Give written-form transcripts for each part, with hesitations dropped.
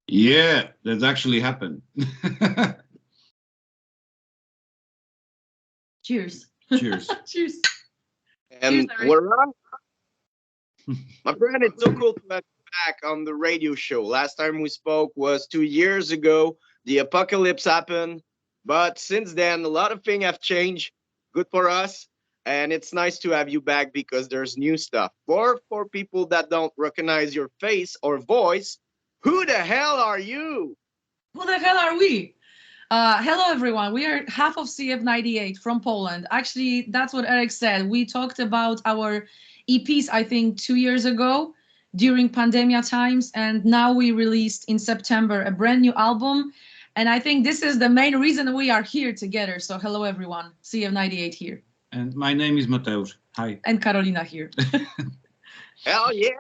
Yeah, that's actually happened. Cheers. Cheers. Cheers. Cheers, And Eric. we're on. My friend, it's so cool to have you back on the radio show. Last time we spoke was 2 years ago. The apocalypse happened, but since then, a lot of things have changed. Good for us, and it's nice to have you back because there's new stuff. For people that don't recognize your face or voice, who the hell are you? Who the hell are we? Hello, everyone. We are half of CF98 from Poland. Actually, that's what Eric said. We talked about our EPs, I think, 2 years ago during pandemia times, and now we released in September a brand new album. And I think this is the main reason we are here together. So, hello, everyone. CF98 here. And my name is Mateusz. Hi. And Carolina here. Hell yeah.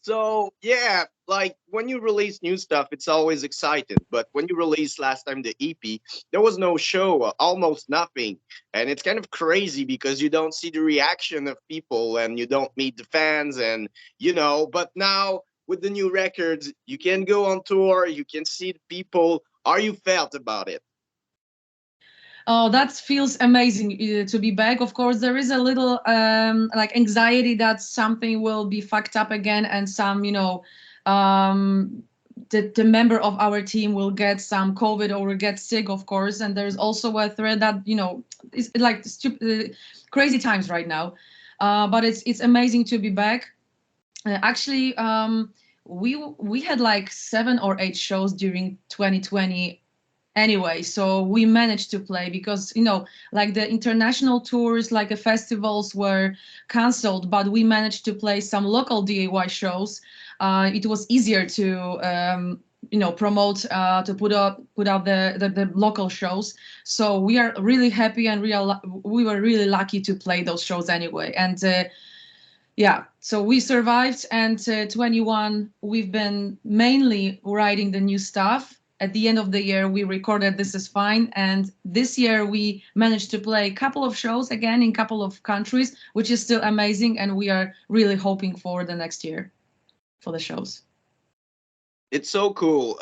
So yeah, like when you release new stuff, it's always exciting. But when you released last time the EP, there was no show, almost nothing. And it's kind of crazy because you don't see the reaction of people and you don't meet the fans but now with the new records, you can go on tour, you can see the people. Are you felt about it? Oh, that feels amazing to be back. Of course, there is a little like anxiety that something will be fucked up again, and um, the member of our team will get some COVID or will get sick, of course. And there's also a threat that it's like crazy times right now. But it's amazing to be back. Actually, we had like 7 or 8 shows during 2020 anyway, so we managed to play because like the international tours, like the festivals were canceled, but we managed to play some local DIY shows. It was easier to promote, to put out the local shows. So we are really happy, and we were really lucky to play those shows anyway. And yeah, so we survived, and 21, we've been mainly writing the new stuff. At the end of the year, we recorded This Is Fine, and this year we managed to play a couple of shows again in a couple of countries, which is still amazing, and we are really hoping for the next year for the shows. It's so cool.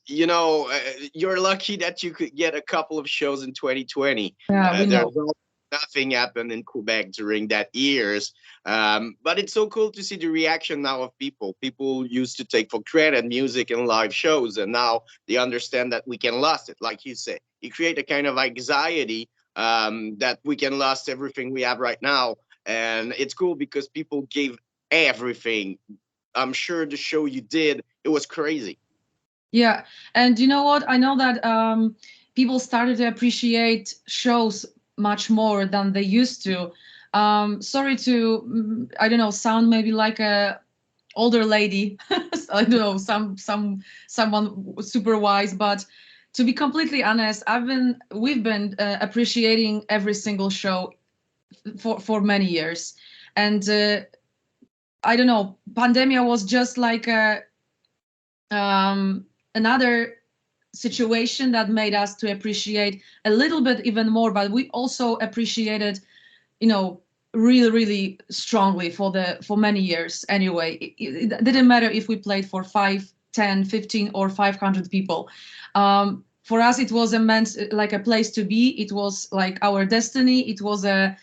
You're lucky that you could get a couple of shows in 2020. Yeah, we There's know. nothing happened in Quebec during that years. But it's so cool to see the reaction now of people. People used to take for granted music and live shows, and now they understand that we can lose it. Like you say, you create a kind of anxiety that we can lose everything we have right now. And it's cool because people gave everything. I'm sure the show you did, it was crazy. Yeah, and you know what? I know that people started to appreciate shows much more than they used to. Sorry to, I don't know, sound maybe like a older lady. I don't know, someone super wise, but to be completely honest, we've been appreciating every single show for many years, and I don't know, pandemia was just like another situation that made us to appreciate a little bit even more, but we also appreciated you know really really strongly for many years anyway. It didn't matter if we played for 5, 10, 15, or 500 people. For us it was immense, like a place to be. It was like our destiny. It was a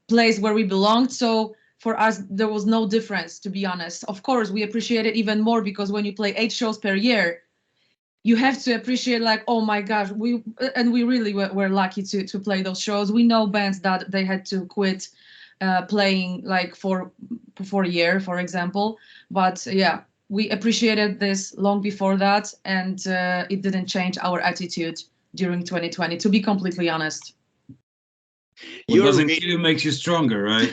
place where we belonged. So for us there was no difference, to be honest. Of course we appreciate it even more because when you play 8 shows per year, you have to appreciate, like, oh my gosh, we really were lucky to play those shows. We know bands that they had to quit playing like for a year, for example. But yeah, we appreciated this long before that, and it didn't change our attitude during 2020, to be completely honest. What You're doesn't re- kill you makes you stronger, right?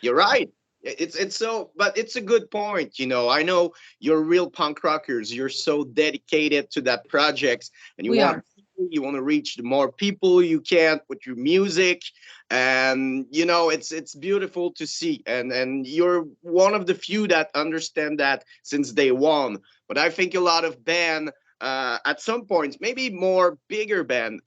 you're right. It's so, but it's a good point. I know you're real punk rockers. You're so dedicated to that project, and We are. you want to reach the more people you can with your music, and it's beautiful to see. And you're one of the few that understand that since day one. But I think a lot of band at some point, maybe more bigger band,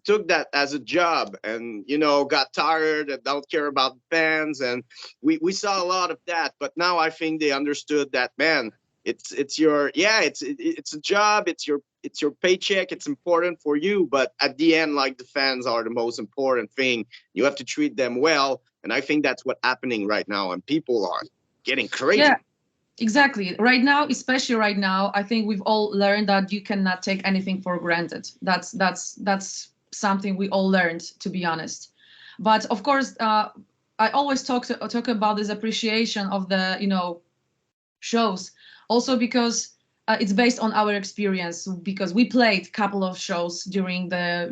took that as a job and got tired and don't care about fans, and we saw a lot of that. But now I think they understood that, man, it's your, yeah, it's a job, it's your paycheck, it's important for you, but at the end, like, the fans are the most important thing. You have to treat them well, and I think that's what's happening right now, and people are getting crazy. Yeah, exactly. Right now, especially right now, I think we've all learned that you cannot take anything for granted. That's something we all learned, to be honest. But of course, I always talk about this appreciation of the, shows, also because it's based on our experience, because we played a couple of shows during the,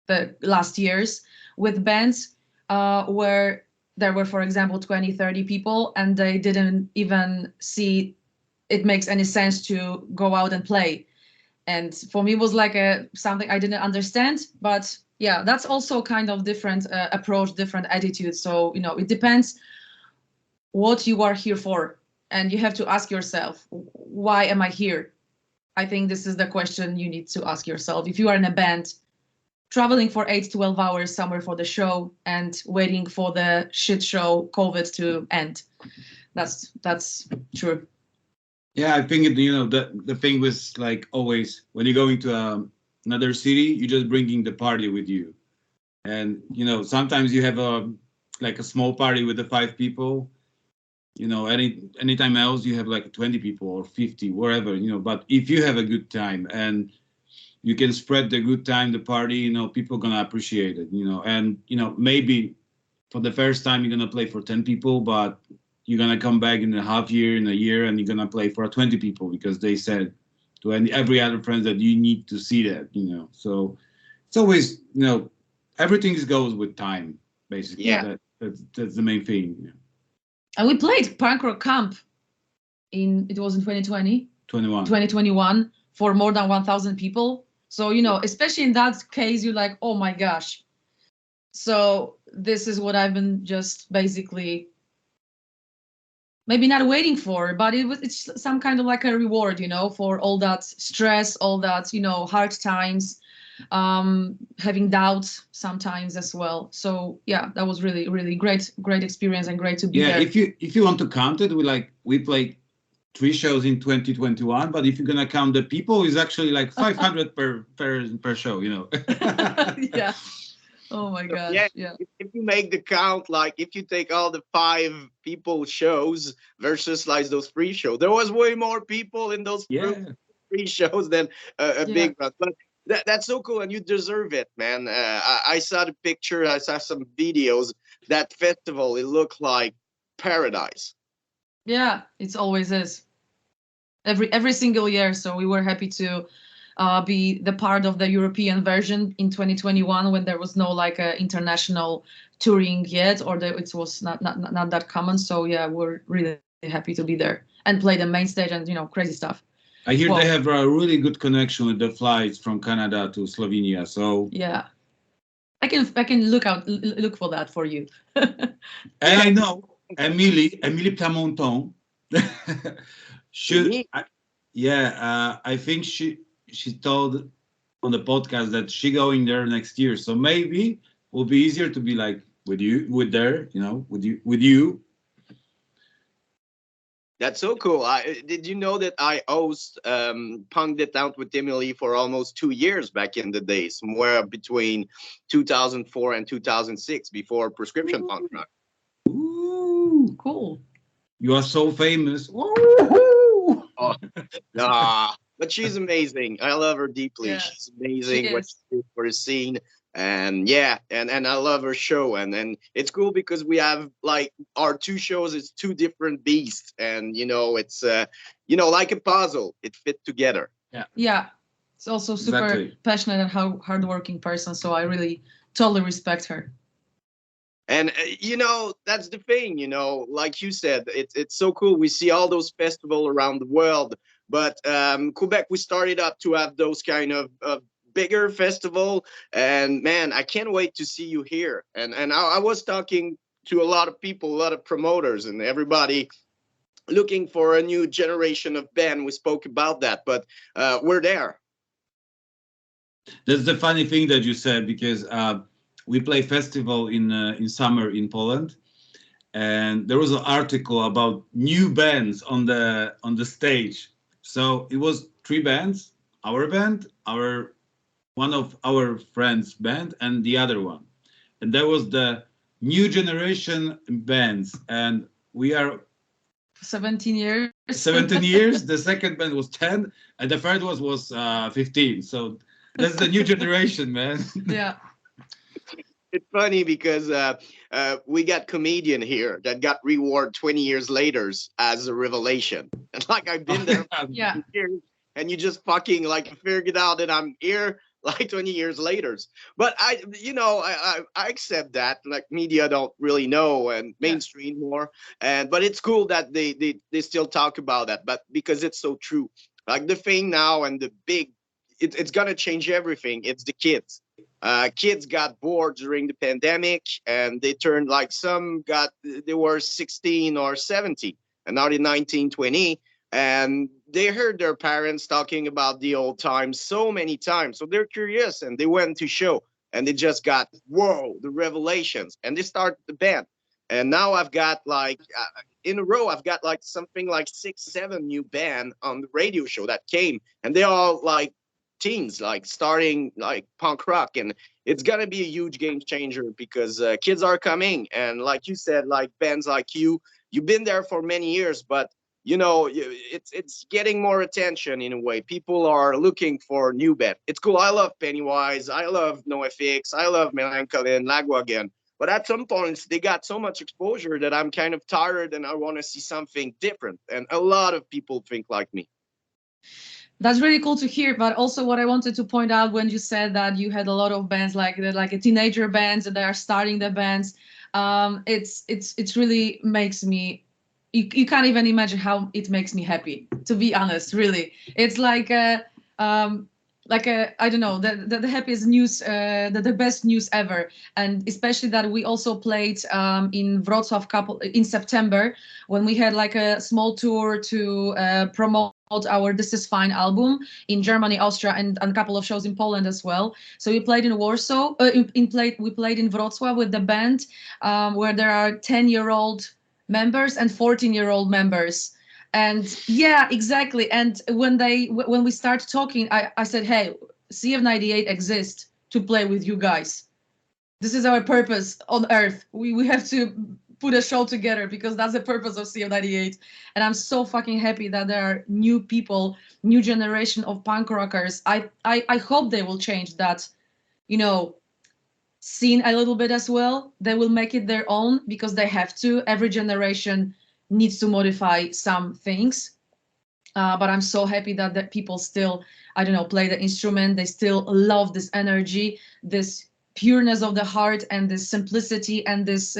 the last years with bands where there were, for example, 20, 30 people, and they didn't even see it makes any sense to go out and play. And for me, it was like something I didn't understand. But yeah, that's also kind of different approach, different attitude. So, it depends what you are here for. And you have to ask yourself, why am I here? I think this is the question you need to ask yourself. If you are in a band, traveling for 8-12 hours somewhere for the show and waiting for the shit show COVID to end. That's true. Yeah, I think the thing was like always when you go into another city, you're just bringing the party with you, and sometimes you have a small party with the 5 people. Anytime else you have like 20 people or 50, wherever. But if you have a good time and you can spread the good time, the party, people gonna appreciate it. And maybe for the first time you're gonna play for 10 people, but you're gonna come back in a half year, in a year, and you're gonna play for 20 people because they said to every other friend that you need to see that. So it's always everything goes with time, basically. Yeah. That's the main thing. And we played punk rock camp it was in 2021 for more than 1,000 people. So especially in that case, you're like, oh my gosh. So this is what I've been just basically maybe not waiting for, but it's some kind of like a reward, for all that stress, all that, hard times, having doubts sometimes as well. So yeah, that was really, really great experience and great to be there. If you want to count it, we played 3 shows in 2021, but if you're gonna count the people, it's actually like 500 per show. Yeah. Oh my gosh. Yeah. If you make the count, like if you take all the 5 people shows versus like those 3 shows, there was way more people in those 3 shows than a big one. But that's so cool, and you deserve it, man. I saw the picture, I saw some videos. That festival, it looked like paradise. Yeah, it always is. Every single year. So we were happy to be the part of the European version in 2021 when there was no like international touring yet, or it was not that common. So yeah, we're really happy to be there and play the main stage and crazy stuff. I hear they have a really good connection with the flights from Canada to Slovenia. So yeah, I can look for that for you. And I know Emily Plamonton. I think she told on the podcast that she going there next year. So maybe it will be easier to be like with you. That's so cool. Did you know that I host Punked It Out with Emily for almost 2 years back in the day, somewhere between 2004 and 2006, before Prescription Punk Rock. Ooh, cool. You are so famous. Oh, nah, but she's amazing. I love her deeply. Yeah, she's amazing. What she did for the scene. And yeah, and I love her show, and it's cool because we have like our 2 shows is 2 different beasts, and it's like a puzzle, it fit together. Yeah, it's also super passionate and hardworking person, so I really totally respect her. And that's the thing, like you said, it's so cool. We see all those festivals around the world, but Quebec, we started up to have those kind of bigger festival, and man, I can't wait to see you here. And I was talking to a lot of people, a lot of promoters, and everybody looking for a new generation of band. We spoke about that, but we're there. That's the funny thing that you said, because we play festival in summer in Poland, and there was an article about new bands on the stage. So it was three bands: our band, our one of our friends' band, and the other one. And there was the new generation bands, and we are 17 years. 17 years. The second band was 10, and the third was 15. So that's the new generation, man. Yeah. It's funny because we got comedian here that got reward 20 years later as a revelation. And like I've been there Yeah. for years, and you just fucking like figured out that I'm here like 20 years later. But I accept that. Like media don't really know and Yeah. mainstream more. And but it's cool that they still talk about that. But because it's so true. Like the thing now and the big it's gonna change everything. It's the kids. Kids got bored during the pandemic and they turned like some got they were 16 or 17 and now they're 19, 20, and they heard their parents talking about the old times so many times, so they're curious and they went to show and they just got whoa the revelations and they start the band. And now I've got like in a row I've got like something like 6 7 new band on the radio show that came, and they all like teens like starting like punk rock, and it's gonna be a huge game changer because kids are coming, and like you said, like bands like you've been there for many years, but it's getting more attention in a way. People are looking for new band. It's cool. I love Pennywise, I love NoFX, I love Melancholy and Lagwagon, but at some points they got so much exposure that I'm kind of tired and I want to see something different, and a lot of people think like me. That's really cool to hear. But also, what I wanted to point out when you said that you had a lot of bands like a teenager bands and they are starting the bands, it's really makes me. You can't even imagine how it makes me happy. To be honest, really, it's like a I don't know the happiest news, the best news ever, and especially that we also played in Wrocław couple in September when we had like a small tour to promote our This Is Fine album in Germany, Austria, and a couple of shows in Poland as well. So we played in Warsaw, we played in Wrocław with the band, where there are 10-year-old members and 14-year-old members. And yeah, exactly. And when we start talking, I said, hey, CF98 exists to play with you guys. This is our purpose on earth. We have to put a show together because that's the purpose of CF98. And I'm so fucking happy that there are new people, new generation of punk rockers. I hope they will change that, scene a little bit as well. They will make it their own because they have to. Every generation needs to modify some things. But I'm so happy that people still, I don't know, play the instrument. They still love this energy, this pureness of the heart, and this simplicity and this,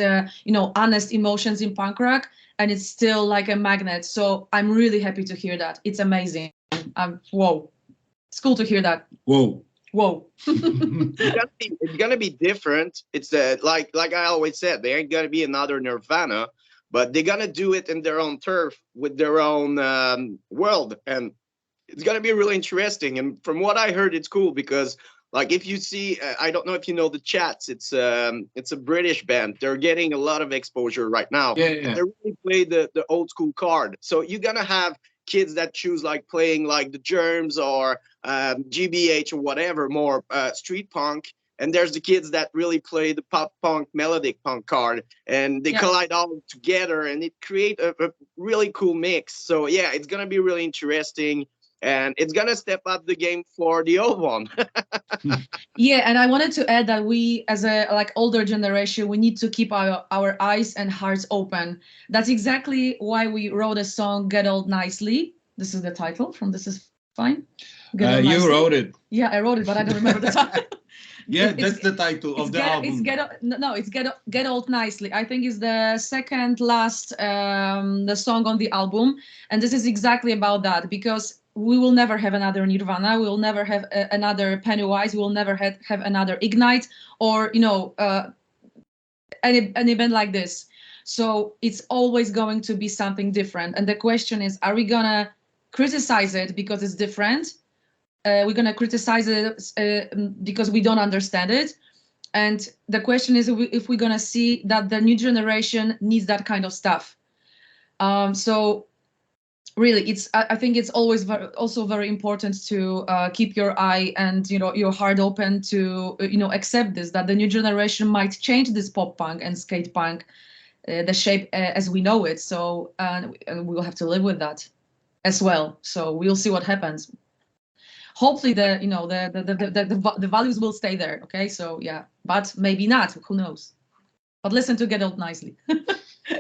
honest emotions in punk rock. And it's still like a magnet. So I'm really happy to hear that. It's amazing. Whoa. It's cool to hear that. Whoa. Whoa. It's gonna be different. It's like I always said, they ain't gonna be another Nirvana, but they're gonna do it in their own turf with their own world, and it's gonna be really interesting. And from what I heard, it's cool because like if you see, I don't know if you know the Chats. It's a British band. They're getting a lot of exposure right now. Yeah. They really play the old school card. So you're gonna have kids that choose like playing like the Germs or GBH or whatever, more street punk. And there's the kids that really play the pop punk, melodic punk card, and they collide all together, and it create a really cool mix. So yeah, it's gonna be really interesting, and it's gonna step up the game for the old one. Yeah, and I wanted to add that we, as a older generation, we need to keep our eyes and hearts open. That's exactly why we wrote a song, "Get Old Nicely." This is the title from This Is Fine. You wrote it. Yeah, I wrote it, but I don't remember the title. Yeah, that's the title of the album. It's Get Old Nicely. I think it's the second last the song on the album, and this is exactly about that, because we will never have another Nirvana, we will never have another Pennywise, we will never have another Ignite, or an event like this. So it's always going to be something different, and the question is, are we gonna criticize it because it's different? We're gonna criticize it because we don't understand it, And the question is if we're gonna see that the new generation needs that kind of stuff. So really, I think it's always also very important to keep your eye and your heart open to accept this, that the new generation might change this pop punk and skate punk, the shape as we know it. So and we will have to live with that as well. So we'll see what happens. Hopefully the values will stay there. Okay, so yeah, but maybe not. Who knows? But listen to Get Out Nicely.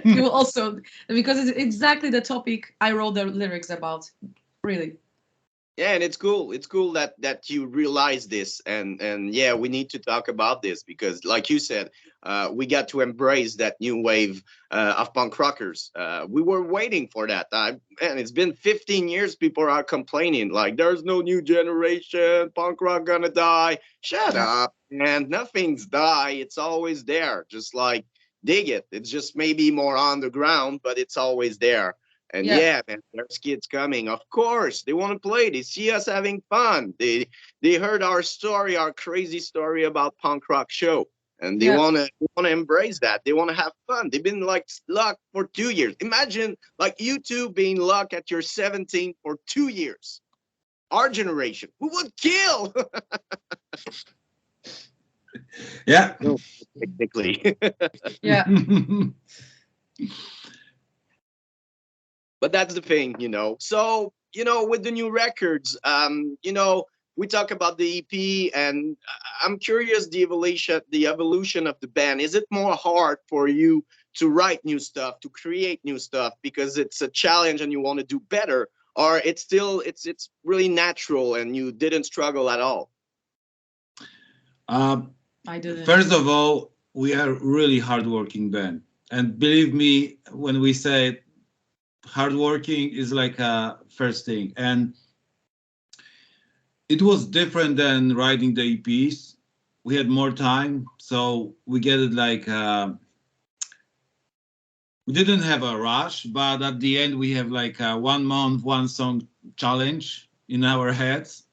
You will also, because it's exactly the topic I wrote the lyrics about. Really. Yeah, and it's cool. It's cool that you realize this, and yeah, we need to talk about this because, like you said, we got to embrace that new wave of punk rockers. We were waiting for that. And it's been 15 years. People are complaining like, "There's no new generation. Punk rock gonna die." Shut Yeah. up, man. Nothing's die. It's always there. Just like dig it. It's just maybe more underground, but it's always there. And Yeah. yeah, man, there's kids coming. Of course, they want to play. They see us having fun. They heard our story, our crazy story about punk rock show, and Yeah. they wanna embrace that. They want to have fun. They've been like locked for 2 years. Imagine like you two being locked at your 17 for 2 years. Our generation, we would kill. Yeah. No, technically. Yeah. But that's the thing, you know. So, you know, with the new records, you know, we talk about the EP, and I'm curious the evolution of the band. Is it more hard for you to write new stuff, to create new stuff because it's a challenge and you want to do better, or it's still it's really natural and you didn't struggle at all? uh, I didn't. First of all, we are really hardworking band, and believe me when we say hardworking is like a first thing. And it was different than writing the EPs. We had more time, so we get it like we didn't have a rush, but at the end we have like a 1 month, one song challenge in our heads.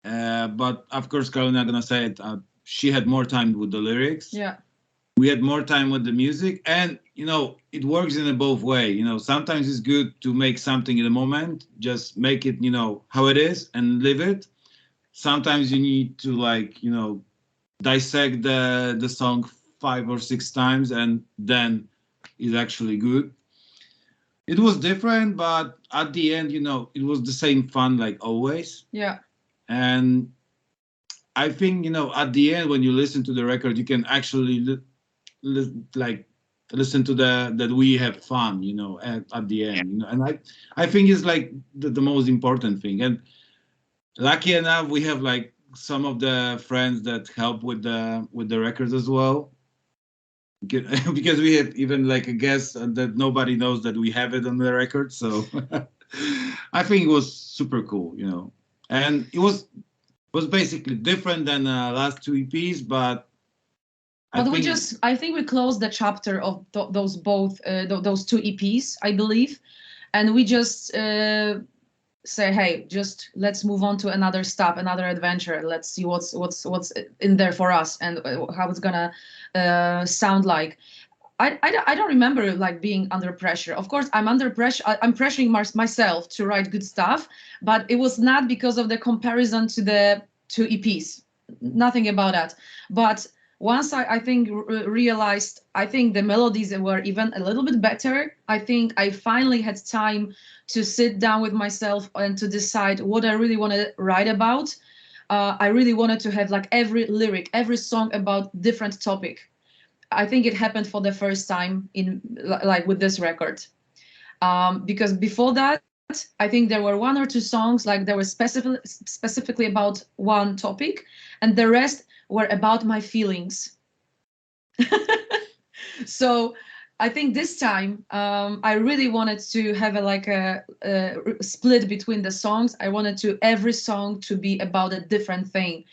But of course, Carolina gonna say it. She had more time with the lyrics. Yeah. We had more time with the music, and it works in a both way. Sometimes it's good to make something in the moment, just make it how it is and live it. Sometimes you need to like dissect the song 5 or 6 times, and then it's actually good. It was different, but at the end it was the same fun like always. Yeah. And I think at the end when you listen to the record you can actually like listen to that we have fun at the end, and I think it's like the most important thing. And lucky enough we have like some of the friends that help with the records as well, because we have even like a guest that nobody knows that we have it on the record. So I think it was super cool, and it was basically different than last two EPs, but But I think we closed the chapter of those both those two EPs, I believe, and we just say, hey, just let's move on to another stop, another adventure. Let's see what's in there for us and how it's gonna sound like. I don't remember like being under pressure. Of course, I'm under pressure. I'm pressuring myself to write good stuff, but it was not because of the comparison to the two EPs. Nothing about that. But once I think realized, I think the melodies were even a little bit better. I think I finally had time to sit down with myself and to decide what I really want to write about. I really wanted to have like every lyric, every song about different topic. I think it happened for the first time in like with this record, because before that, I think there were one or two songs like they were specifically about one topic, and the rest were about my feelings. So I think this time I really wanted to have a split between the songs. I wanted to every song to be about a different thing,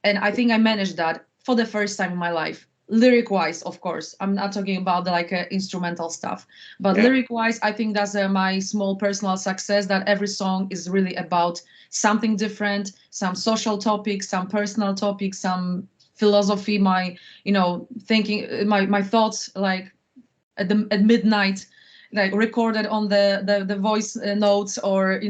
and I think I managed that for the first time in my life. Lyric wise, of course, I'm not talking about the instrumental stuff, but Yeah. lyric wise, I think that's my small personal success, that every song is really about something different, some social topics, some personal topics, some philosophy, my thinking, my thoughts, like at midnight, like recorded on the voice notes, or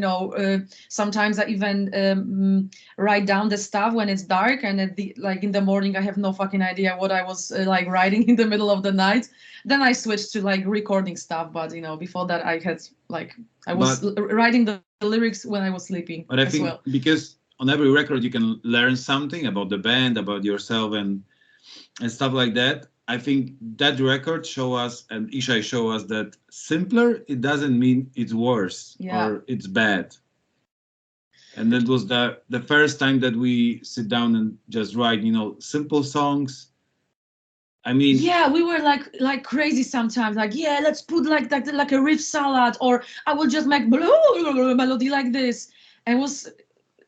sometimes I even write down the stuff when it's dark, and like in the morning I have no fucking idea what I was like writing in the middle of the night. Then I switched to like recording stuff, but before that I was writing the lyrics when I was sleeping But I as think well. because on every record you can learn something about the band, about yourself, and stuff like that. I think that record show us, and Ishai show us, that simpler, it doesn't mean it's worse or it's bad. And that was the first time that we sit down and just write, simple songs. I mean, yeah, we were like crazy sometimes. Like, yeah, let's put like a riff salad, or I will just make melody like this. And it was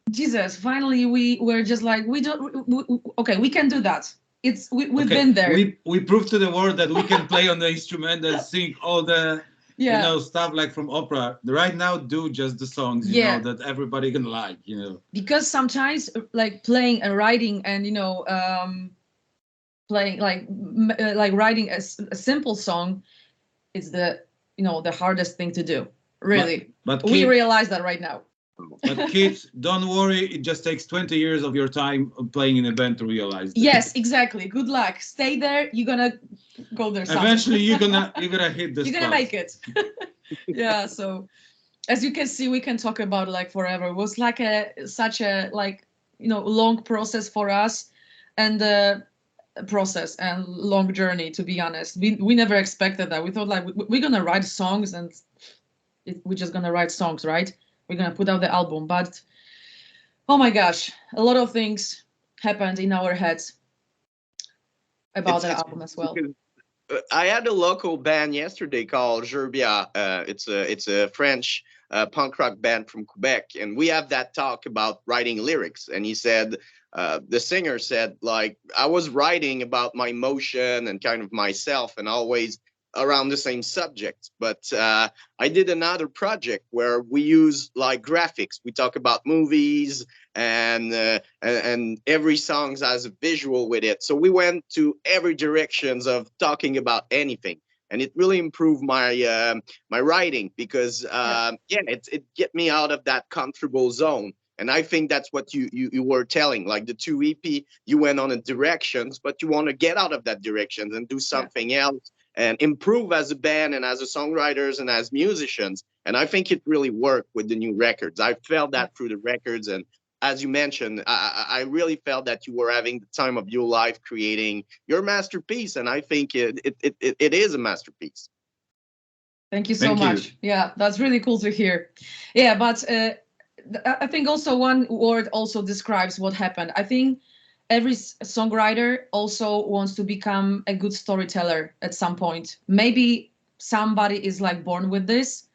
Jesus. Finally, we were just like, okay, we can do that. We've been there. We proved to the world that we can play on the instrument and sing all the stuff like from opera. Right now, do just the songs that everybody can like. Because sometimes like playing and writing and playing like writing a simple song is the hardest thing to do. Really, but we realize that right now. But kids, don't worry. It just takes 20 years of your time playing in a band to realize that. Yes, exactly. Good luck. Stay there. You're gonna go there. Eventually, you're gonna hit the. You're gonna make it. Yeah. So, as you can see, we can talk about it like forever. It was like such a long process for us, and process and long journey. To be honest, we never expected that. We thought like we're gonna write songs and we're just gonna write songs, right? We're gonna put out the album, but oh my gosh, a lot of things happened in our heads about the album as well. I had a local band yesterday called Gerbia. It's a French punk rock band from Quebec, and we have that talk about writing lyrics. And he said, the singer said, like, I was writing about my emotion and kind of myself, and always around the same subject. But I did another project where we use like graphics. We talk about movies, and every song has a visual with it. So we went to every directions of talking about anything, and it really improved my my writing, because it get me out of that comfortable zone. And I think that's what you were telling, like the 2 EP, you went on a directions, but you want to get out of that directions and do something else and improve as a band and as a songwriters and as musicians. And I think it really worked with the new records. I felt that through the records. And as you mentioned, I really felt that you were having the time of your life creating your masterpiece. And I think it is a masterpiece. Thank you so much. Yeah, that's really cool to hear. Yeah, but I think also one word also describes what happened. I think every songwriter also wants to become a good storyteller at some point. Maybe somebody is like born with this.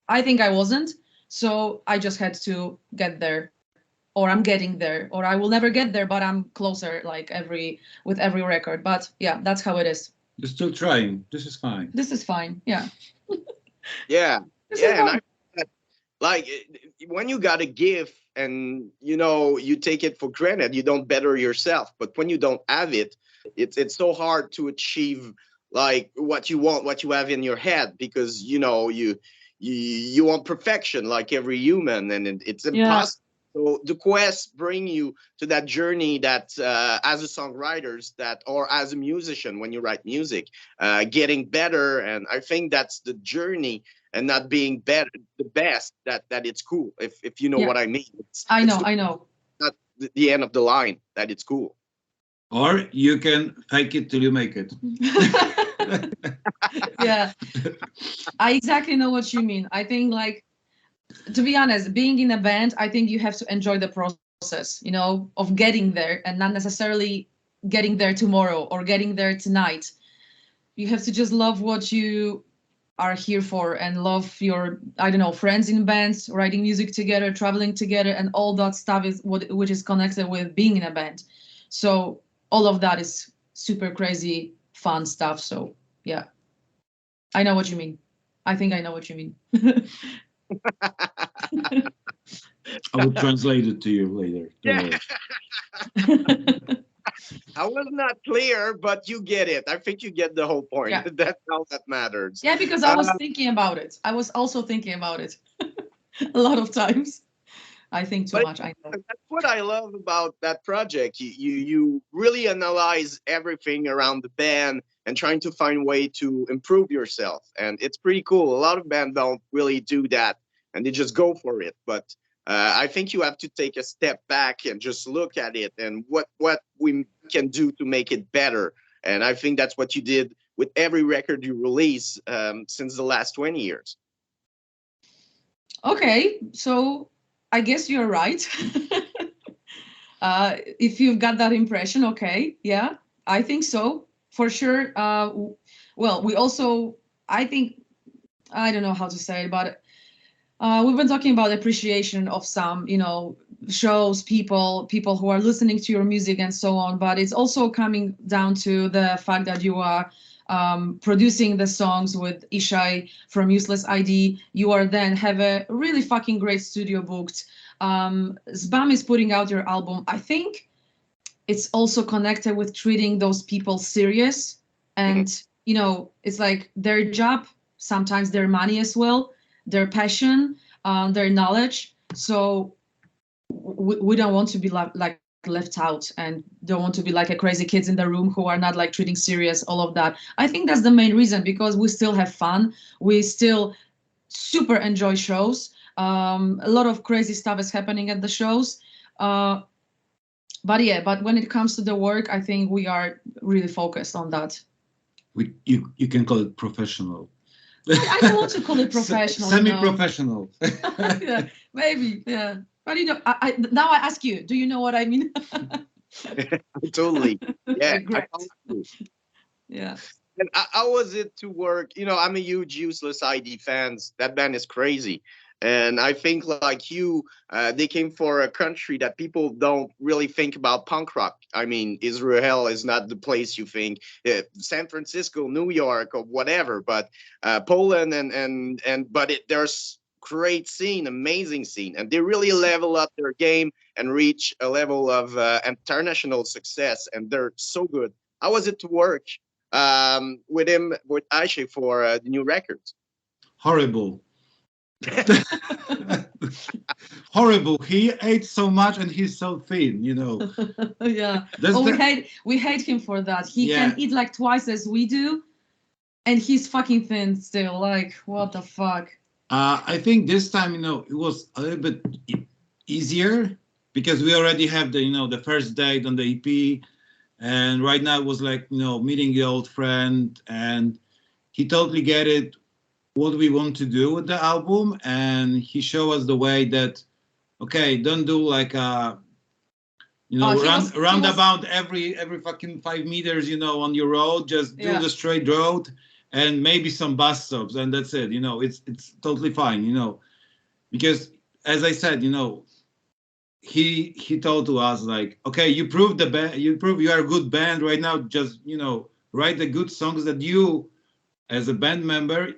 I think I wasn't. So I just had to get there, or I'm getting there, or I will never get there, but I'm closer like with every record. But yeah, that's how it is. You're still trying. This is fine. This is fine. Yeah. Yeah. And like when you got a gift and you take it for granted, you don't better yourself. But when you don't have it, it's so hard to achieve like what you want, what you have in your head, because you want perfection like every human, and it's impossible. So the quest bring you to that journey that as a songwriters or as a musician, when you write music, getting better. And I think that's the journey, and not being better, the best, that it's cool. If you know what I mean. I know. Not the end of the line, that it's cool. Or you can fake it till you make it. Yeah, I exactly know what you mean. I think, like, to be honest, being in a band, I think you have to enjoy the process, of getting there, and not necessarily getting there tomorrow or getting there tonight. You have to just love what you are here for, and love your, I don't know, friends in bands, writing music together, traveling together, and all that stuff is which is connected with being in a band. So all of that is super crazy fun stuff. So yeah, I know what you mean. I think I know what you mean. I will translate it to you later. Yeah. I was not clear, but you get it. I think you get the whole point. Yeah. That's all that matters. Yeah, because I was thinking about it. I was also thinking about it a lot of times. I think too But much, I know. that's what I love about that project. You really analyze everything around the band and trying to find way to improve yourself, and it's pretty cool. A lot of bands don't really do that, and they just go for it. But I think you have to take a step back and just look at it and what we can do to make it better. And I think that's what you did with every record you release since the last 20 years. Okay, so I guess you're right. If you've got that impression, okay, yeah, I think so for sure. Well, we also, I think, I don't know how to say it, but we've been talking about appreciation of some, shows, people who are listening to your music and so on. But it's also coming down to the fact that you are producing the songs with Ishai from Useless ID. You are then have a really fucking great studio booked. Zbam is putting out your album. I think it's also connected with treating those people serious, Mhm. and it's like their job, sometimes their money as well, their passion, their knowledge. So we don't want to be like left out, and don't want to be like a crazy kids in the room who are not like treating serious all of that. I think that's the main reason, because we still have fun, we still super enjoy shows. A lot of crazy stuff is happening at the shows. But yeah, but when it comes to the work, I think we are really focused on that. You can call it professional. I don't want to call it professional. Semi-professional. Yeah, maybe, yeah. But now I ask you, do you know what I mean? Totally. Yeah, I Regret. follow you. Yeah. And how was it to work? I'm a huge Useless ID fans. That band is crazy. And I think, like you, they came for a country that people don't really think about punk rock. I mean, Israel is not the place you think. San Francisco, New York, or whatever. But Poland but there's great scene, amazing scene, and they really level up their game and reach a level of international success. And they're so good. How was it to work with him, with Aisha, for the new records? Horrible. Horrible. He ate so much and he's so thin. Yeah. That's Oh, the we hate him for that. He Yeah. can eat like twice as we do, and he's fucking thin still. Like, what the fuck? I think this time, it was a little bit easier because we already have the first date on the EP, and right now it was like, meeting the old friend, and he totally get it what we want to do with the album, and he showed us the way that, okay, don't do like roundabout every fucking 5 meters, on your road. Just do the straight road and maybe some bus stops, and that's it. It's totally fine. Because as I said, he told to us like, okay, you prove you are a good band right now. Just write the good songs that you, as a band member,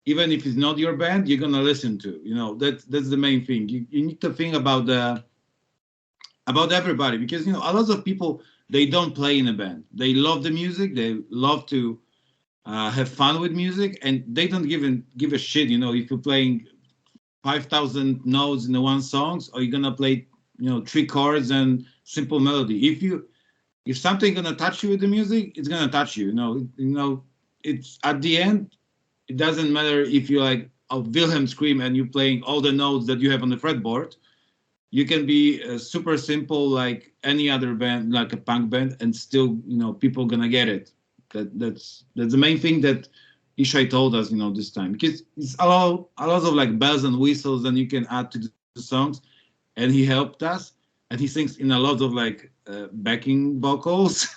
even if it's not your band, you're gonna listen to. That's the main thing. You need to think about everybody, because a lot of people, they don't play in a band. They love the music. They love to have fun with music, and they don't give a shit. If you're playing 5,000 notes in the one songs, or you're gonna play three chords and simple melody. If something gonna touch you with the music, it's gonna touch you. It's at the end. It doesn't matter if you're like a Wilhelm scream and you're playing all the notes that you have on the fretboard. You can be super simple like any other band, like a punk band, and still people gonna get it. That's the main thing that Ishai told us this time, because it's a lot of like bells and whistles that you can add to the songs, and he helped us, and he sings in a lot of like backing vocals.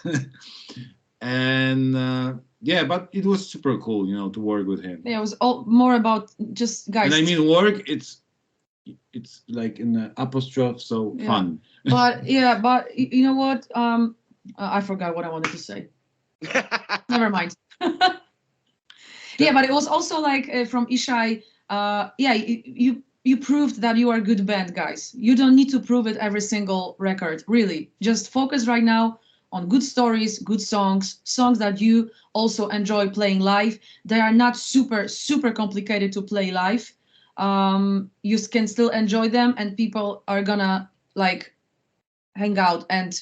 And yeah, but it was super cool to work with him. Yeah, it was all more about just guys. And I mean, work, it's like in the apostrophe, so fun. But yeah, but you know what? I forgot what I wanted to say. Never mind. Yeah, but it was also like from Ishai. Yeah, you proved that you are a good band, guys. You don't need to prove it every single record. Really, just focus right now on good stories, good songs, songs that you also enjoy playing live. They are not super complicated to play live. You can still enjoy them, and people are gonna like hang out, and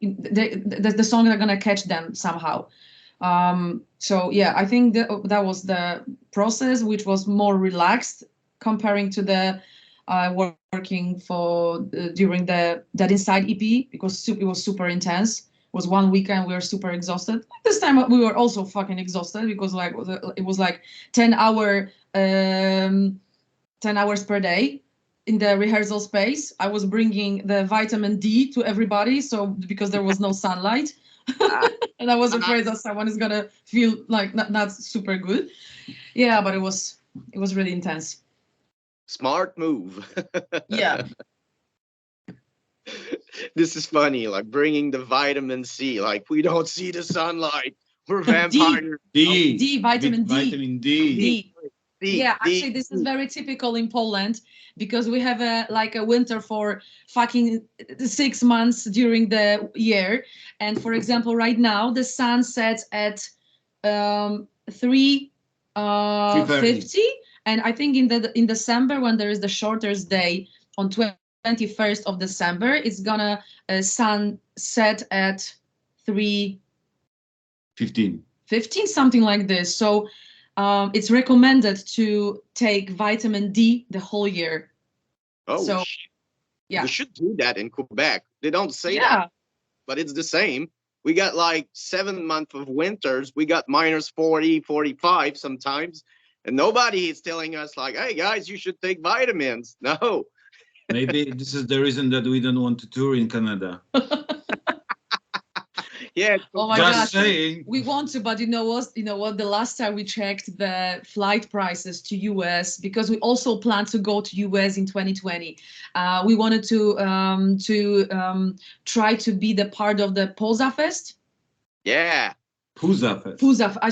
the songs are gonna catch them somehow. So yeah, I think that was the process, which was more relaxed comparing to the working for during the Dead Inside EP, because it was super intense. It was 1 weekend, we were super exhausted. This time we were also fucking exhausted, because like it was like 10 hours per day in the rehearsal space. I was bringing the vitamin D to everybody, so because there was no sunlight. And I was afraid that someone is gonna feel like not super good. Yeah, but it was really intense. Smart move. Yeah. This is funny, like bringing the vitamin C. Like, we don't see the sunlight. We're D. vampires. Vitamin D. Vitamin D. Yeah, actually, this is very typical in Poland, because we have a winter for fucking 6 months during the year. And for example, right now the sun sets at 3:50, and I think in December, when there is the shortest day on 21st of December, it's gonna sunset at 3:15, something like this. So it's recommended to take vitamin D the whole year. Oh, so yeah, we should do that in Quebec. They don't say yeah, that, but it's the same. We got like 7 months of winters. We got minus 40, 45 sometimes. And nobody is telling us like, hey guys, you should take vitamins. No. Maybe this is the reason that we don't want to tour in Canada. Yeah. oh my Just gosh, saying. we want to, but you know what, the last time we checked the flight prices to US, because we also plan to go to US in 2020, we wanted to try to be the part of the Poza Fest. Yeah. Puza Fest.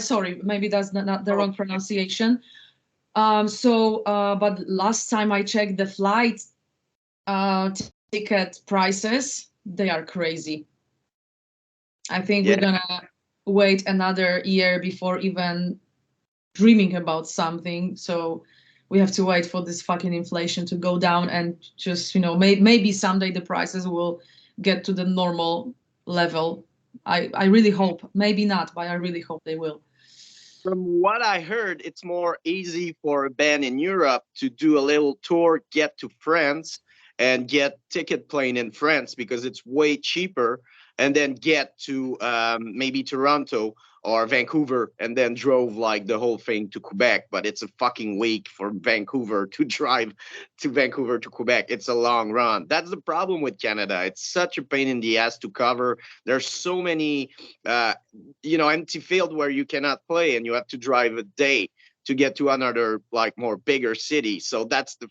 Sorry, maybe that's not the wrong pronunciation. But last time I checked the flight ticket prices, they are crazy. I think we're gonna wait another year before even dreaming about something. So we have to wait for this fucking inflation to go down, and just maybe someday the prices will get to the normal level. I really hope. Maybe not, but I really hope they will. From what I heard, it's more easy for a band in Europe to do a little tour, get to France, and get ticket plane in France because it's way cheaper, and then get to maybe Toronto or Vancouver, and then drove like the whole thing to Quebec. But it's a fucking week for Vancouver to drive to Vancouver to Quebec. It's a long run. That's the problem with Canada. It's such a pain in the ass to cover. There's so many empty field where you cannot play, and you have to drive a day to get to another like more bigger city. So that's the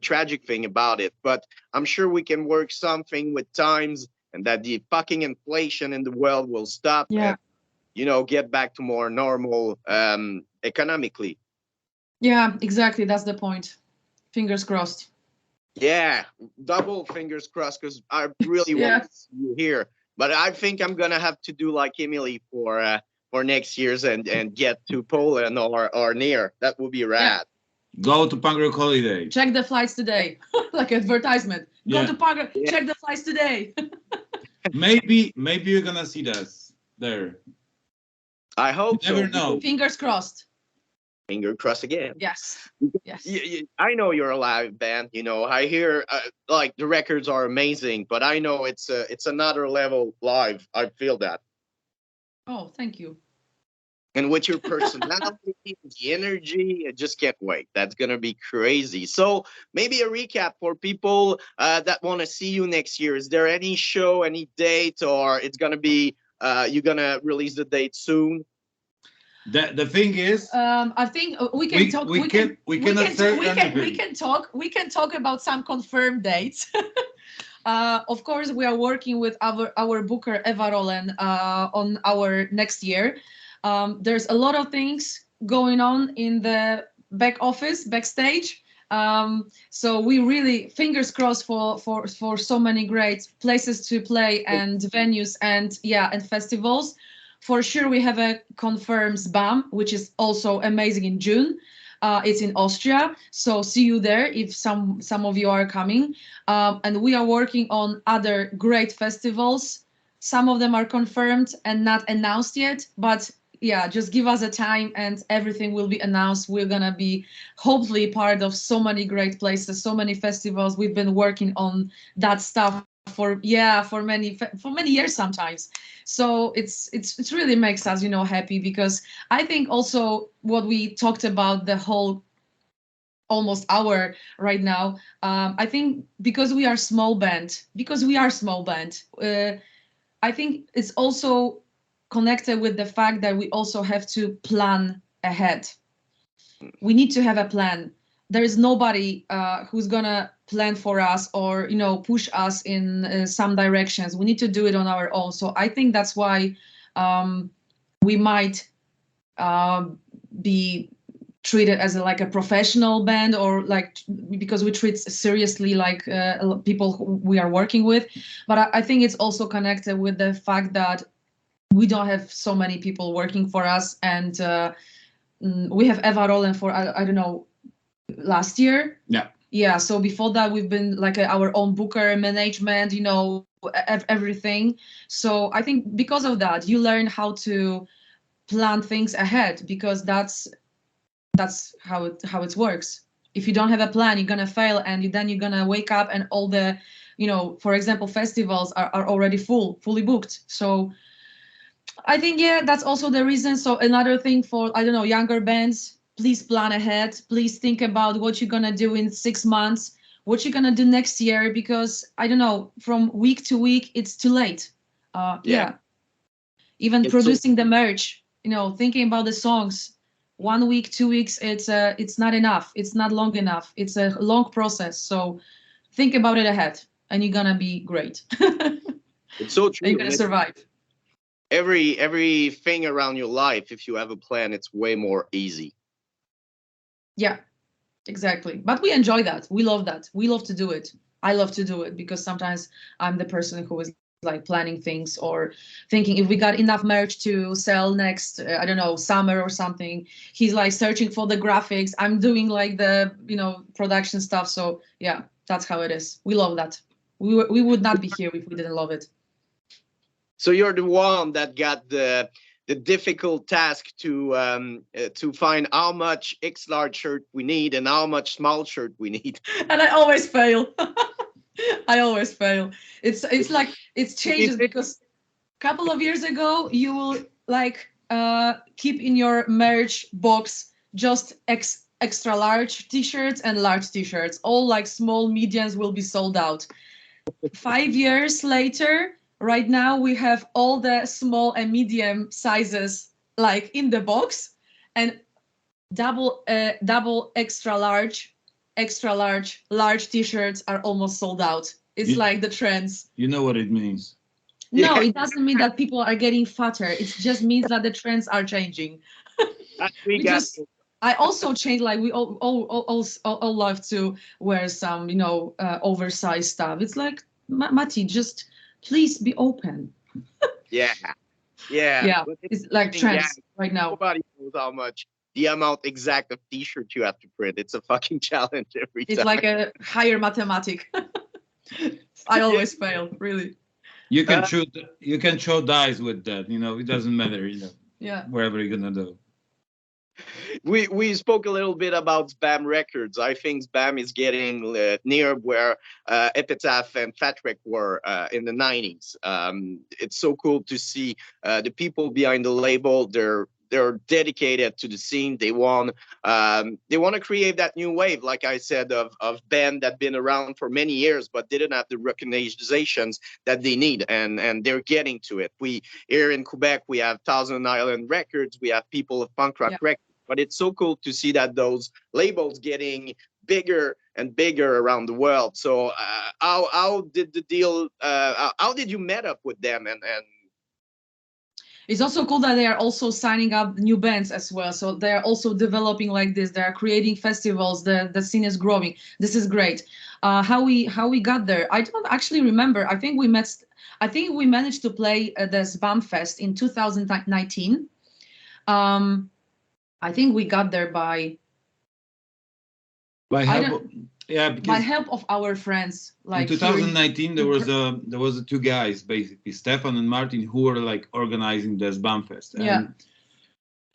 tragic thing about it. But I'm sure we can work something with times, and that the fucking inflation in the world will stop. Yeah. And, get back to more normal economically. Yeah, exactly. That's the point. Fingers crossed. Yeah, double fingers crossed, because I really want to see you here. But I think I'm gonna have to do like Emily for next year's and get to Poland or near. That would be rad. Go to Punk Rock Holiday. Check the flights today. Like advertisement. Go to Punk Rock, check the flights today. Maybe you're gonna see us there. I hope you never know. Fingers crossed. Finger crossed again. Yes. Yes. I know you're a live band. I hear like the records are amazing, but I know it's another level live. I feel that. Oh, thank you. And with your personality, the energy, I just can't wait. That's gonna be crazy. So maybe a recap for people that want to see you next year. Is there any show, any date, or it's gonna be you're gonna release the date soon? The thing is, I think we can talk. We can talk about some confirmed dates. Of course, we are working with our booker Eva Rolen on our next year. There's a lot of things going on in the backstage. So we really fingers crossed for so many great places to play and venues and yeah and festivals. For sure, we have a confirmed BAM, which is also amazing in June. It's in Austria, so see you there if some of you are coming. And we are working on other great festivals. Some of them are confirmed and not announced yet, but yeah, just give us a time and everything will be announced. We're gonna be hopefully part of so many great places, so many festivals. We've been working on that stuff for yeah for many years sometimes. So it's really makes us happy because I think also what we talked about the whole almost hour right now. I think because we are small band. I think it's also connected with the fact that we also have to plan ahead. We need to have a plan. There is nobody who's gonna plan for us or push us in some directions. We need to do it on our own. So I think that's why we might be treated as like a professional band or like because we treat seriously like people who we are working with. But I think it's also connected with the fact that we don't have so many people working for us, and we have Eva Roland for I don't know, last year. Yeah, so before that we've been like our own booker, management, everything. So I think because of that you learn how to plan things ahead, because that's how it works. If you don't have a plan, you're gonna fail, and then you're gonna wake up and all the for example festivals are already fully booked. So I think yeah, that's also the reason. So another thing for I don't know, younger bands, please plan ahead. Please think about what you're gonna do in 6 months, what you're gonna do next year, because I don't know, from week to week it's too late. Yeah, even It's so producing the merch, thinking about the songs. 1 week, 2 weeks, it's not enough. It's not long enough. It's a long process. So think about it ahead, and you're gonna be great. And it's so you're true. gonna survive. Everything around your life, if you have a plan, it's way more easy. Yeah, exactly. But we enjoy that. We love that. We love to do it. I love to do it because sometimes I'm the person who is like planning things or thinking if we got enough merch to sell next, I don't know, summer or something. He's like searching for the graphics. I'm doing like the, production stuff. So yeah, that's how it is. We love that. We would not be here if we didn't love it. So you're the one that got the difficult task to find how much X large shirt we need and how much small shirt we need. And I always fail. I always fail. It's like it changes because couple of years ago you will like keep in your merch box just extra large t-shirts and large t-shirts. All like small mediums will be sold out. 5 years later, right now we have all the small and medium sizes like in the box, and double extra large t-shirts are almost sold out. It's like the trends. You know what it means. No, Yeah. it doesn't mean that people are getting fatter. It just means that the trends are changing. We We got just, I also change, like we all love to wear some, oversized stuff. It's like, Mati, just please be open. yeah, yeah. Yeah, But it's like yeah, trends right now. nobody knows how much the amount exact of t-shirt you have to print. It's a fucking challenge every It's time. like a higher mathematic. I always fail, really. You can Uh, shoot. You can show dice with that. It doesn't matter. Yeah. Wherever you're gonna do. we spoke a little bit about Spam Records. I think Spam is getting near where Epitaph and Fat Wreck were in the 90s. It's so cool to see the people behind the label. They're dedicated to the scene. They want to create that new wave, like I said, of band that been around for many years but didn't have the recognitions that they need, and they're getting to it. We here in Quebec, we have Thousand Island Records, we have People of Punk Rock Yeah. Records, but it's so cool to see that those labels getting bigger and bigger around the world. So how did the deal? How did you met up with them and It's also cool that they are also signing up new bands as well. So they are also developing like this. They are creating festivals. The scene is growing. This is great. How we got there? I don't actually remember. I think we met. I think we managed to play the SBAM Fest in 2019. I think we got there by By I help, don't yeah, by because help of our friends. in Like here 2019 there was two guys basically, Stefan and Martin, who were like organizing the Sbamfest, Yeah.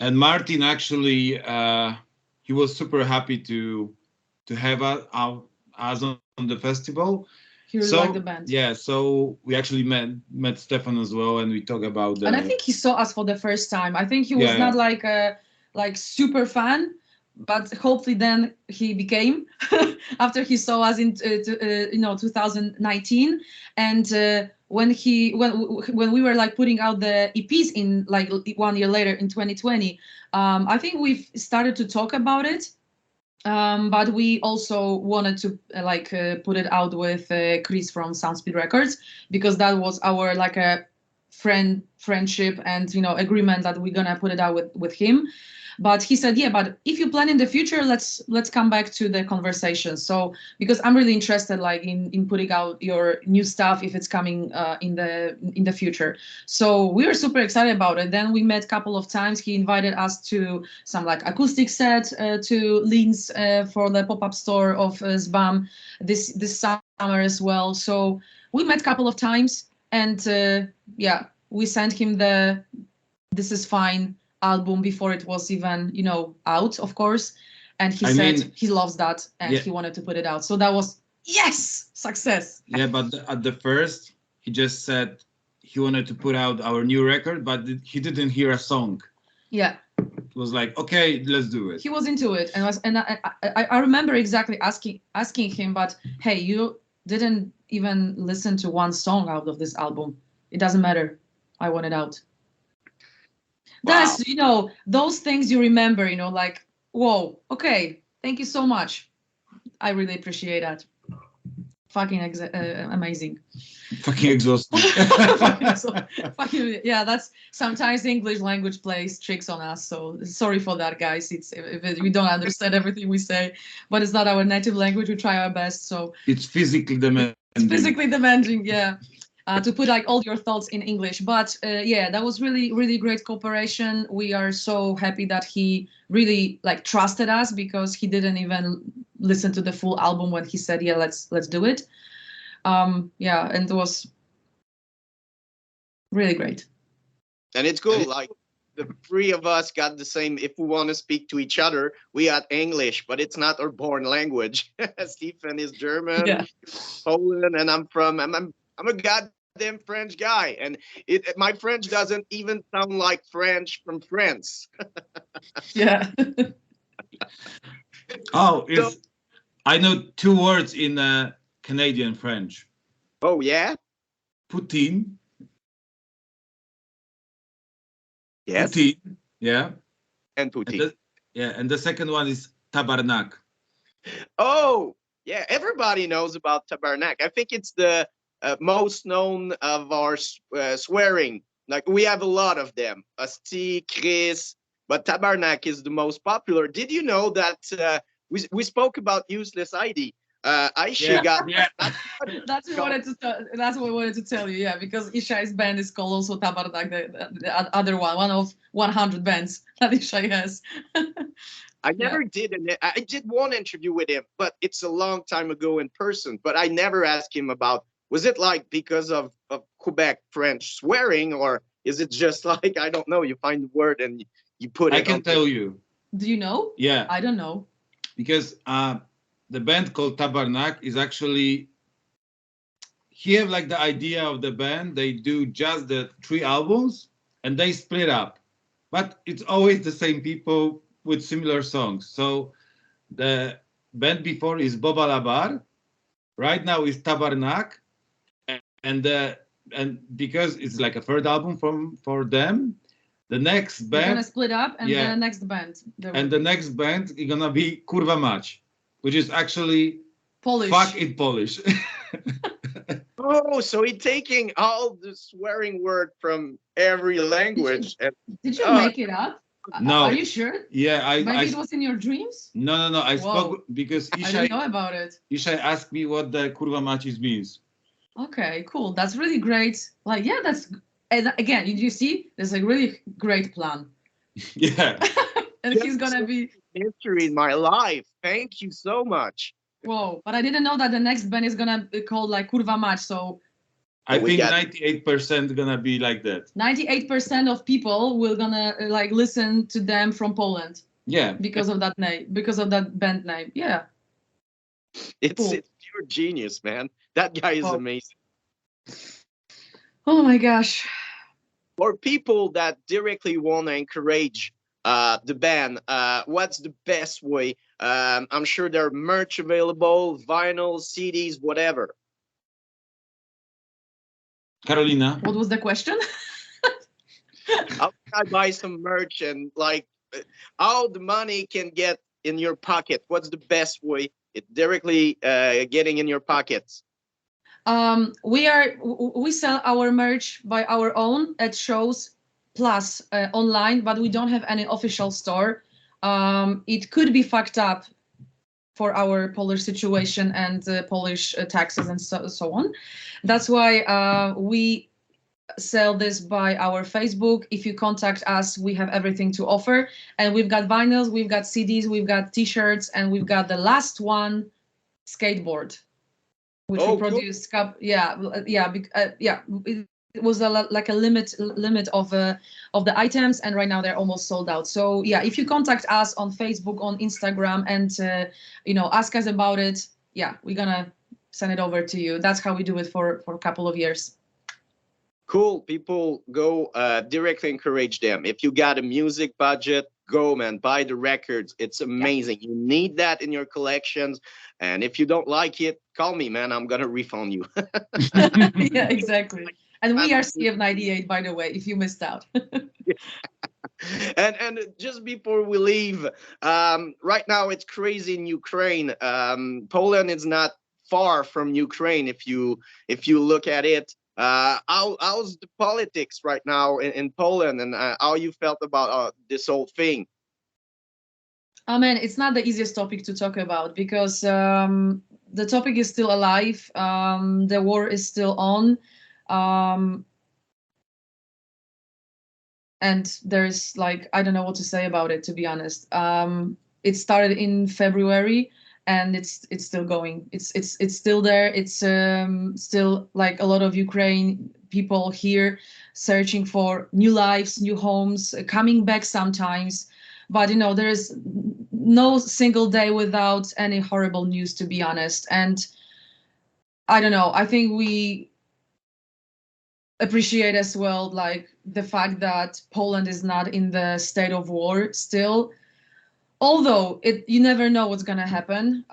and Martin actually he was super happy to have us on the festival. He really liked the band. Yeah, so we actually met Stefan as well, and we talk about the. And I think he saw us for the first time. I think he was Yeah, not yeah. like a super fan, but hopefully then he became after he saw us in 2019. And when we were like putting out the EPs in like 1 year later in 2020, I think we've started to talk about it. But we also wanted to put it out with Chris from Soundspeed Records, because that was our like a friendship and agreement that we're gonna put it out with him. But he said, yeah, but if you plan in the future, let's come back to the conversation. So because I'm really interested like in putting out your new stuff if it's coming in the future. So we were super excited about it. Then we met a couple of times. He invited us to some like acoustic set to Linz for the pop-up store of SBAM this summer as well. So we met a couple of times, and yeah, we sent him the This Is Fine album before it was even out, of course, and he said he loves that and he wanted to put it out. So that was success. Yeah, but at the first he just said he wanted to put out our new record, but he didn't hear a song. Yeah, it was like, okay, let's do it. He was into it, and I remember exactly asking him, but hey, you didn't even listen to one song out of this album. It doesn't matter. I want it out. Wow. That's those things you remember. Like, whoa, okay, thank you so much. I really appreciate that. Fucking amazing. Fucking exhausting. Fucking, yeah, that's sometimes English language plays tricks on us. So sorry for that, guys. It's if we don't understand everything we say, but it's not our native language. We try our best. So it's physically demanding. It's physically demanding, yeah. To put like all your thoughts in English, but yeah, that was really, really great cooperation. We are so happy that he really like trusted us, because he didn't even listen to the full album when he said, yeah, let's do it. Yeah, and it was really great. And it's cool, like the three of us got the same. If we want to speak to each other, we got English, but it's not our born language. Stephen is German, yeah. Poland, and I'm a goddamn French guy, and my French doesn't even sound like French from France. Yeah. Oh, I know 2 words in Canadian French. Oh yeah. Poutine. Yes. Poutine. Yeah. And poutine. And the second one is tabarnak. Oh yeah, everybody knows about tabarnak. I think it's the most known of our swearing. Like, we have a lot of them. Asti, Chris, but tabarnak is the most popular. Did you know that we spoke about useless ID? Aisha got. Yeah. That's what we wanted to tell you. Yeah, because Ishai's band is called also Tabarnak, the other one of 100 bands that Ishai has. I never did. I did one interview with him, but it's a long time ago in person. But I never asked him about, was it like because of Quebec French swearing, or is it just like, I don't know, you find the word and you put it. I can tell you. Do you know? Yeah. I don't know. Because the band called Tabarnak is actually, he have like the idea of the band. They do just the 3 albums and they split up, but it's always the same people with similar songs. So the band before is Boba Labar, right now is Tabarnak, and because it's like a 3rd album for them, the next band, they're gonna split up, and the next band, the next band is gonna be Kurwa Mać, which is actually Polish. Fuck in Polish. Oh, so he taking all the swearing word from every Did you language and did you uh, make it up? Are No, you sure? yeah, Maybe it was in your dreams? no, no, no. I Whoa, spoke because I didn't know about it. Ishai asked me what the kurwa machis means. Okay, cool. That's really great. Like, yeah, that's and again, you see, there's a really great plan. Yeah. And he's gonna be history in my life. Thank you so much. whoa. But I didn't know that the next band is gonna be called like Kurwa Mać. So I We think got 98% gonna be like that. 98% of people will gonna like listen to them from Poland Yeah. because of that name, because of that band name. Yeah, cool. it's pure genius, man. That guy is Wow. amazing. Oh my gosh. For people that directly want to encourage the band, what's the best way? I'm sure there are merch available, vinyl, CDs, whatever. Carolina. What was the question? How can I buy some merch and like how the money can get in your pocket? What's the best way? It directly getting in your pockets. We sell our merch by our own at shows plus online, but we don't have any official store. It could be fucked up for our Polish situation and Polish taxes and so on. That's why we sell this by our Facebook. If you contact us, we have everything to offer, and we've got vinyls, we've got CDs, we've got T-shirts, and we've got the last one, skateboard, which we Oh, cool. produced. It was like a limit of the items, and right now they're almost sold out. So yeah, if you contact us on Facebook, on Instagram, and ask us about it, yeah, we're gonna send it over to you. That's how we do it for a couple of years. Cool. People go directly encourage them. If you got a music budget, go, man, buy the records. It's amazing. You need that in your collections. And if you don't like it, call me, man. I'm gonna refund you. Yeah, exactly. And we are CF98, by the way, if you missed out. And just before we leave, right now it's crazy in Ukraine. Poland is not far from Ukraine if you look at it. How's the politics right now in Poland, and how you felt about this whole thing? Oh man, it's not the easiest topic to talk about because the topic is still alive. The war is still on. Um, and there's like, I don't know what to say about it, to be honest. It started in February and it's still going. It's still there. It's still like a lot of Ukraine people here searching for new lives, new homes, coming back sometimes. But there is no single day without any horrible news, to be honest. And I don't know. I think we appreciate as well like the fact that Poland is not in the state of war still, although you never know what's gonna happen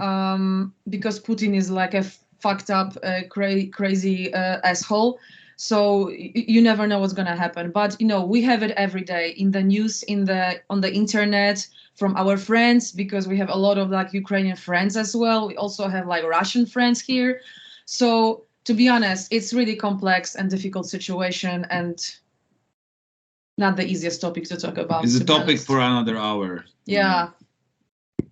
because Putin is like a fucked up crazy asshole. So you never know what's gonna happen, but we have it every day in the news, on the internet, from our friends, because we have a lot of like Ukrainian friends as well. We also have like Russian friends here. So to be honest, it's really complex and difficult situation and not the easiest topic to talk about. It's a to be topic honest. for another hour. Yeah.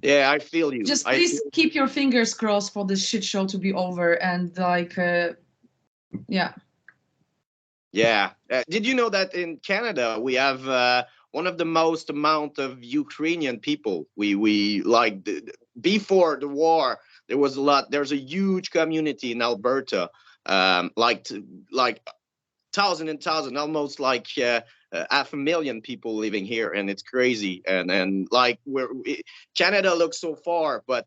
Yeah, I feel you. Just please keep your fingers crossed for this shit show to be over and like, yeah. Yeah. Did you know that in Canada we have one of the most amount of Ukrainian people? We like before the war there was a lot. There's a huge community in Alberta, like thousand and thousand, almost like 500,000 people living here, and it's crazy. And like Canada looks so far, but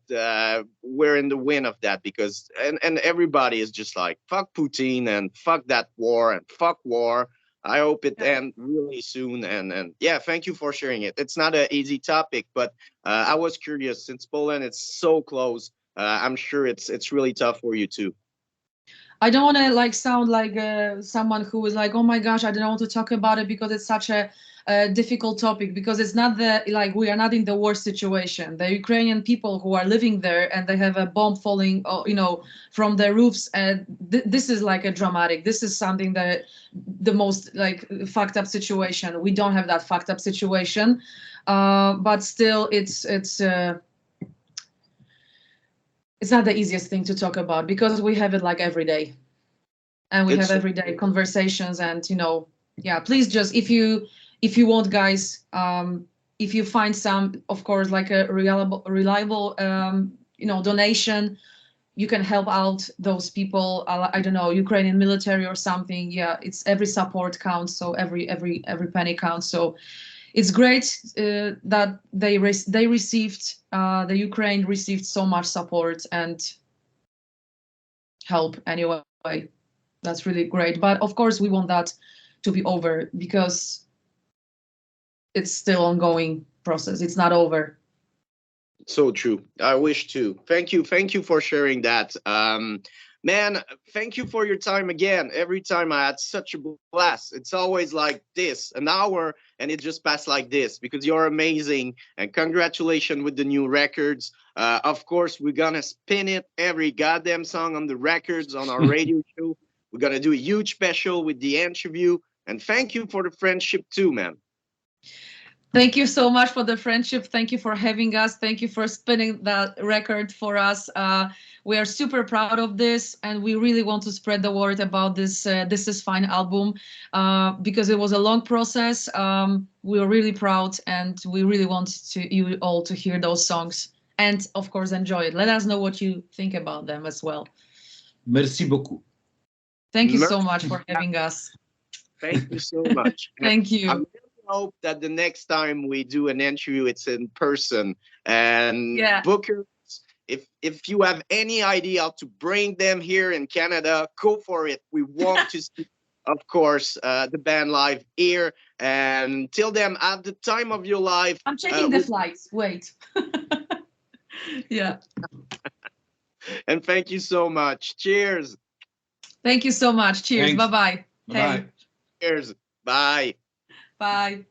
we're in the win of that because and everybody is just like fuck Putin and fuck that war and fuck war. I hope it ends really soon. And yeah, thank you for sharing it. It's not an easy topic, but I was curious since Poland is so close. I'm sure it's really tough for you too. I don't want to like sound like someone who is like, oh my gosh, I don't want to talk about it because it's such a difficult topic, because it's not the like we are not in the worst situation. The Ukrainian people who are living there and they have a bomb falling, from the roofs, and this is like a dramatic. This is something that the most like fucked up situation. We don't have that fucked up situation, but still, it's not the easiest thing to talk about because we have it like every day, and we have It's everyday conversations. And yeah, please just, if you want, guys, if you find some, of course, like a reliable donation, you can help out those people. I don't know, Ukrainian military or something. Yeah, it's every support counts, so every penny counts. So it's great that they received, the Ukraine received so much support and help anyway. That's really great. But of course, we want that to be over because it's still ongoing process. It's not over. so true. I wish to. Thank you for sharing that. Man, thank you for your time again. Every time I had such a blast. It's always like this, an hour, and it just passed like this because you're amazing. And congratulations with the new records. Of course, we're gonna spin it every goddamn song on the records on our radio show. We're gonna do a huge special with the interview. And thank you for the friendship too, man. Thank you so much for the friendship. Thank you for having us. Thank you for spinning that record for us. We are super proud of this, and we really want to spread the word about this This Is Fine album, because it was a long process. We are really proud, and we really want you all to hear those songs and, of course, enjoy it. Let us know what you think about them as well. Merci beaucoup. Thank you so much for having us. Thank you so much. Thank I you. really hope that the next time we do an interview, it's in person. And Yeah. bookers, if you have any idea how to bring them here in Canada, go for it. We want to see, of course, the band live here. And till then, at the time of your life, I'm checking the flights. Wait. Yeah. and thank you so much. Cheers. Thank you so much. Cheers. Thanks. Bye-bye. Bye bye. Hey. Cheers. Bye. Bye.